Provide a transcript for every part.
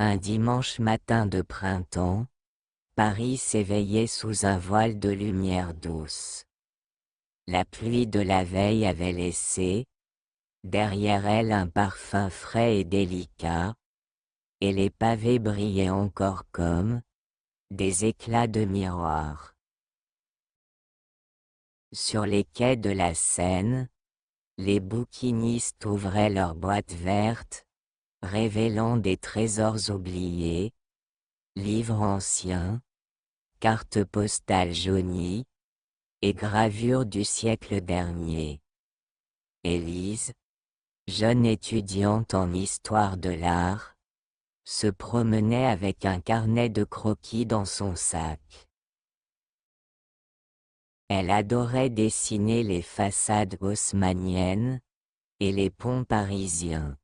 Un dimanche matin de printemps, Paris s'éveillait sous un voile de lumière douce. La pluie de la veille avait laissé, derrière elle un parfum frais et délicat, et les pavés brillaient encore comme des éclats de miroirs. Sur les quais de la Seine, les bouquinistes ouvraient leurs boîtes vertes, révélant des trésors oubliés, livres anciens, cartes postales jaunies, et gravures du siècle dernier. Élise, jeune étudiante en histoire de l'art, se promenait avec un carnet de croquis dans son sac. Elle adorait dessiner les façades haussmanniennes et les ponts parisiens.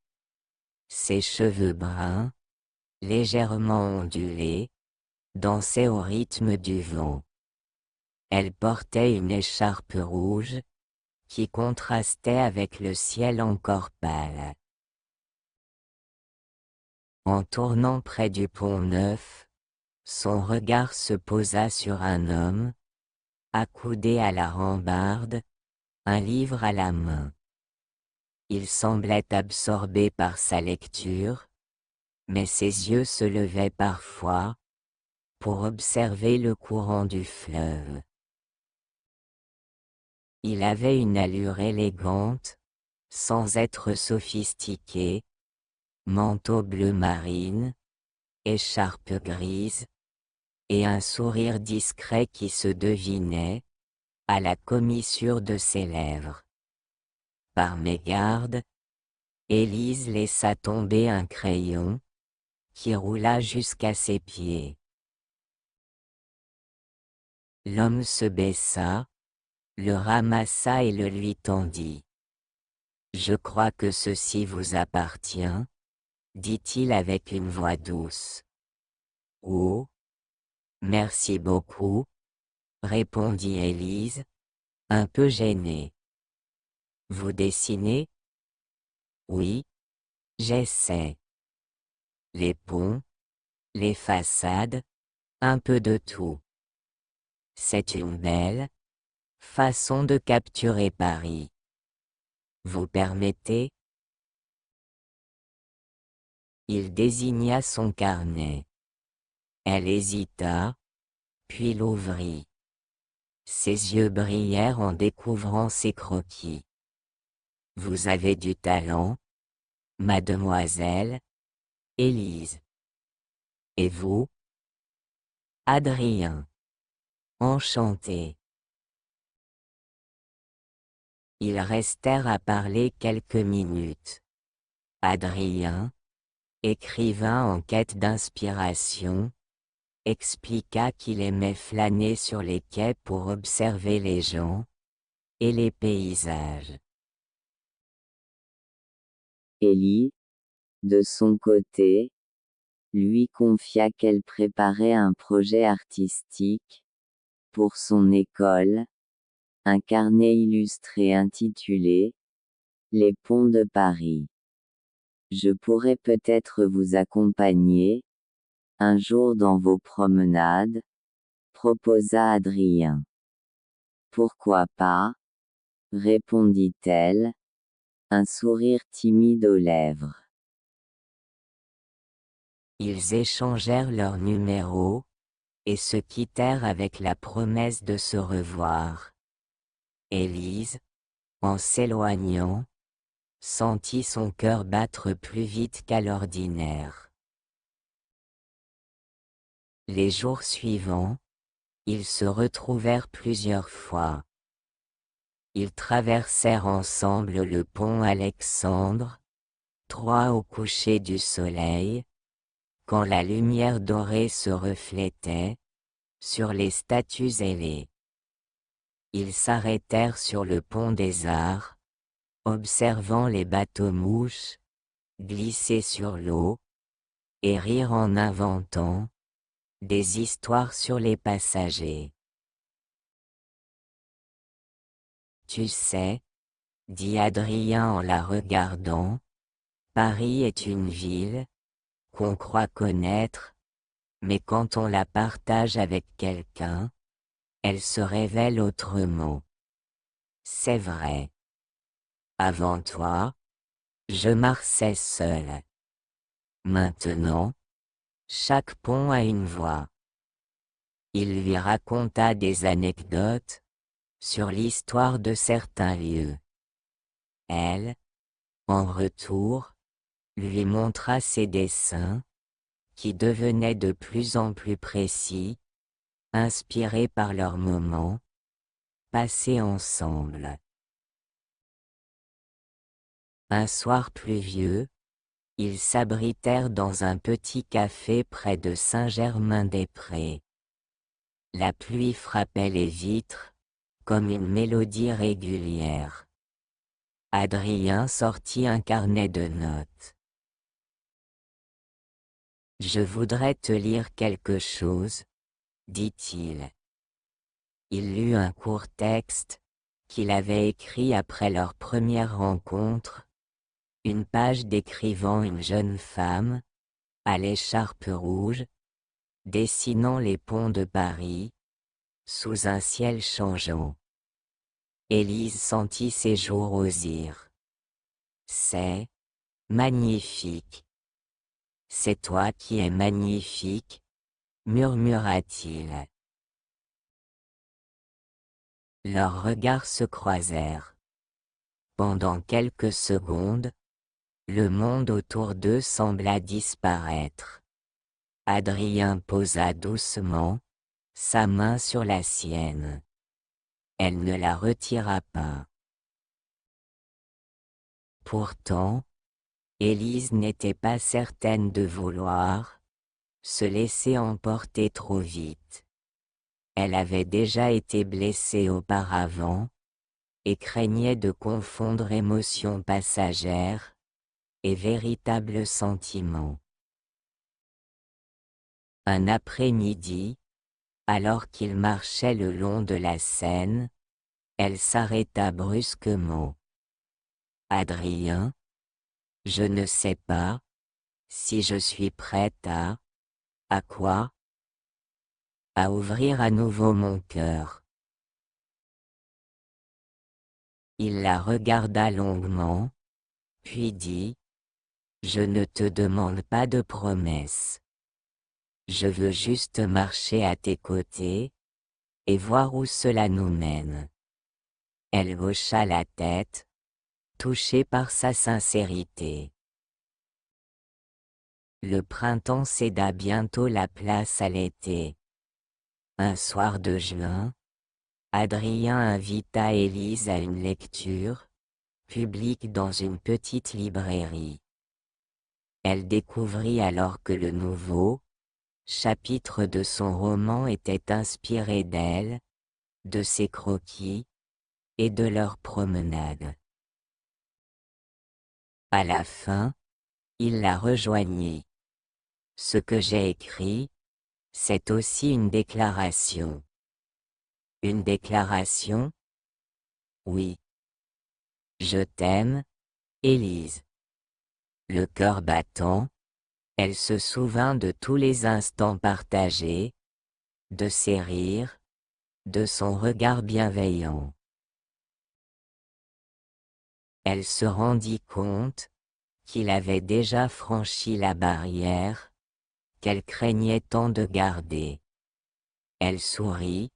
Ses cheveux bruns, légèrement ondulés, dansaient au rythme du vent. Elle portait une écharpe rouge, qui contrastait avec le ciel encore pâle. En tournant près du pont Neuf, son regard se posa sur un homme, accoudé à la rambarde, un livre à la main. Il semblait absorbé par sa lecture, mais ses yeux se levaient parfois, pour observer le courant du fleuve. Il avait une allure élégante, sans être sophistiqué, manteau bleu marine, écharpe grise, et un sourire discret qui se devinait, à la commissure de ses lèvres. Par mégarde, Élise laissa tomber un crayon, qui roula jusqu'à ses pieds. L'homme se baissa, le ramassa et le lui tendit. « Je crois que ceci vous appartient, » dit-il avec une voix douce. « Oh, merci beaucoup, » répondit Élise, un peu gênée. « Vous dessinez ? » « Oui, j'essaie. Les ponts, les façades, un peu de tout. C'est une belle façon de capturer Paris. Vous permettez ? » Il désigna son carnet. Elle hésita, puis l'ouvrit. Ses yeux brillèrent en découvrant ses croquis. « Vous avez du talent, mademoiselle Élise. Et vous ? » « Adrien. Enchanté. » Ils restèrent à parler quelques minutes. Adrien, écrivain en quête d'inspiration, expliqua qu'il aimait flâner sur les quais pour observer les gens et les paysages. Élie, de son côté, lui confia qu'elle préparait un projet artistique, pour son école, un carnet illustré intitulé « Les ponts de Paris ». « Je pourrais peut-être vous accompagner, un jour dans vos promenades », proposa Adrien. « Pourquoi pas ?» répondit-elle, un sourire timide aux lèvres. Ils échangèrent leurs numéros, et se quittèrent avec la promesse de se revoir. Élise, en s'éloignant, sentit son cœur battre plus vite qu'à l'ordinaire. Les jours suivants, ils se retrouvèrent plusieurs fois. Ils traversèrent ensemble le pont Alexandre, trois au coucher du soleil, quand la lumière dorée se reflétait sur les statues ailées. Ils s'arrêtèrent sur le pont des Arts, observant les bateaux-mouches glisser sur l'eau, et rire en inventant des histoires sur les passagers. « Tu sais, » dit Adrien en la regardant, « Paris est une ville qu'on croit connaître, mais quand on la partage avec quelqu'un, elle se révèle autrement. C'est vrai. Avant toi, je marchais seul. Maintenant, chaque pont a une voix. Il lui raconta des anecdotes sur l'histoire de certains lieux. Elle, en retour, lui montra ses dessins, qui devenaient de plus en plus précis, inspirés par leurs moments, passés ensemble. Un soir pluvieux, ils s'abritèrent dans un petit café près de Saint-Germain-des-Prés. La pluie frappait les vitres, comme une mélodie régulière. Adrien sortit un carnet de notes. « Je voudrais te lire quelque chose, dit-il. Il lut un court texte, qu'il avait écrit après leur première rencontre, une page décrivant une jeune femme, à l'écharpe rouge, dessinant les ponts de Paris, sous un ciel changeant. Élise sentit ses joues rosir. « C'est magnifique. C'est toi qui es magnifique, murmura-t-il. Leurs regards se croisèrent. Pendant quelques secondes, le monde autour d'eux sembla disparaître. Adrien posa doucement sa main sur la sienne. Elle ne la retira pas. Pourtant, Élise n'était pas certaine de vouloir se laisser emporter trop vite. Elle avait déjà été blessée auparavant et craignait de confondre émotions passagères et véritables sentiments. Un après-midi, alors qu'ils marchaient le long de la Seine, elle s'arrêta brusquement. « Adrien, je ne sais pas si je suis prête à... » « À quoi ? » ?»« À ouvrir à nouveau mon cœur. » Il la regarda longuement, puis dit, « Je ne te demande pas de promesses. Je veux juste marcher à tes côtés, et voir où cela nous mène. » Elle hocha la tête, touchée par sa sincérité. Le printemps céda bientôt la place à l'été. Un soir de juin, Adrien invita Élise à une lecture publique dans une petite librairie. Elle découvrit alors que le nouveau chapitre de son roman était inspiré d'elle, de ses croquis, et de leur promenade. À la fin, il la rejoignit. « Ce que j'ai écrit, c'est aussi une déclaration. » « Une déclaration ? » ?»« Oui. Je t'aime, Élise. » Le cœur battant, elle se souvint de tous les instants partagés, de ses rires, de son regard bienveillant. Elle se rendit compte qu'il avait déjà franchi la barrière qu'elle craignait tant de garder. Elle sourit,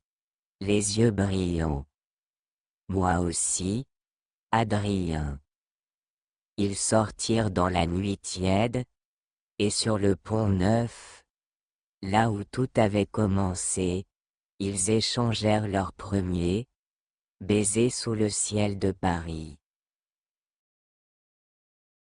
les yeux brillants. « Moi aussi, Adrien. » Ils sortirent dans la nuit tiède, et sur le pont Neuf, là où tout avait commencé, ils échangèrent leur premier baiser sous le ciel de Paris.